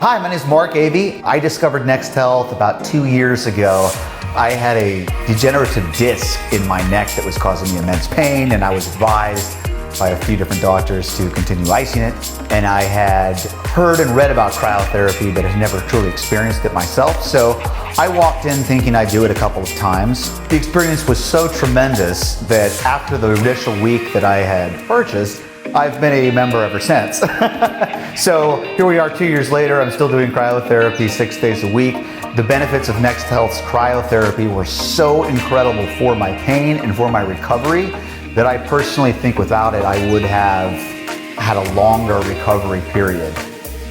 Hi, my name is Mark Avey. I discovered Next Health about 2 years ago. I had a degenerative disc in my neck that was causing me immense pain, and I was advised by a few different doctors to continue icing it. And I had heard and read about cryotherapy, but had never truly experienced it myself. So I walked in thinking I'd do it a couple of times. The experience was so tremendous that after the initial week that I had purchased, I've been a member ever since. So here we are 2 years later, I'm still doing cryotherapy 6 days a week. The benefits of Next Health's cryotherapy were so incredible for my pain and for my recovery that I personally think without it, I would have had a longer recovery period.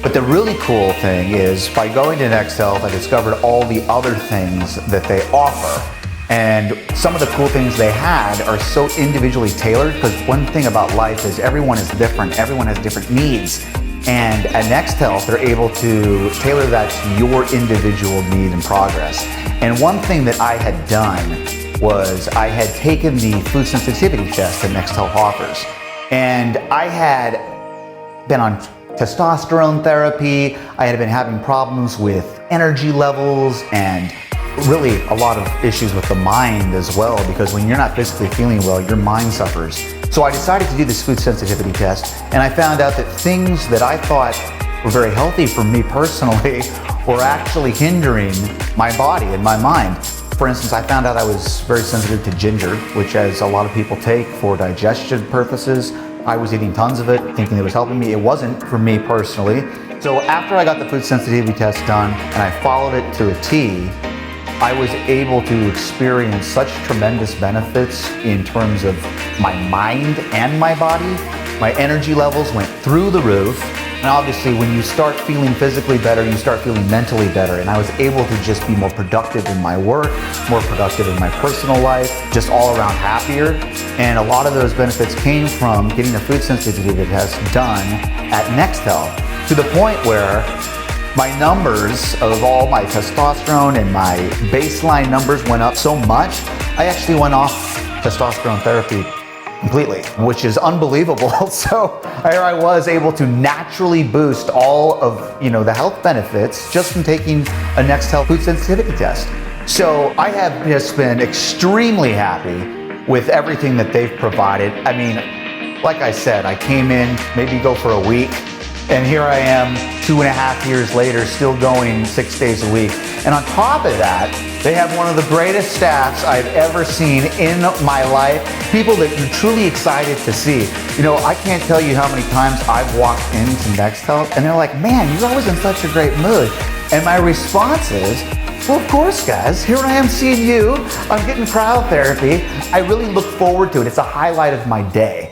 But the really cool thing is by going to Next Health, I discovered all the other things that they offer. And some of the cool things they had are so individually tailored, because one thing about life is everyone is different, everyone has different needs. And at Next Health, they're able to tailor that to your individual need and progress. And one thing that I had done was I had taken the food sensitivity test that Next Health offers. And I had been on testosterone therapy, I had been having problems with energy levels and really a lot of issues with the mind as well, because when you're not physically feeling well, your mind suffers. So I decided to do this food sensitivity test, and I found out that things that I thought were very healthy for me personally were actually hindering my body and my mind. For instance, I found out I was very sensitive to ginger, which as a lot of people take for digestion purposes. I was eating tons of it, thinking it was helping me. It wasn't for me personally. So after I got the food sensitivity test done and I followed it to a T, I was able to experience such tremendous benefits in terms of my mind and my body. My energy levels went through the roof. And obviously when you start feeling physically better, you start feeling mentally better. And I was able to just be more productive in my work, more productive in my personal life, just all around happier. And a lot of those benefits came from getting the food sensitivity test done at Next Health, to the point where my numbers of all my testosterone and my baseline numbers went up so much, I actually went off testosterone therapy completely, which is unbelievable. So here I was able to naturally boost all of the health benefits just from taking a Next Health food sensitivity test. So I have just been extremely happy with everything that they've provided. I mean, like I said, I came in, maybe go for a week, and here I am 2.5 years later, still going 6 days a week. And on top of that, they have one of the greatest staffs I've ever seen in my life. People that you're truly excited to see. I can't tell you how many times I've walked into Next Health and they're like, man, you're always in such a great mood. And my response is, well, of course, guys, here I am seeing you. I'm getting cryotherapy. I really look forward to it. It's a highlight of my day.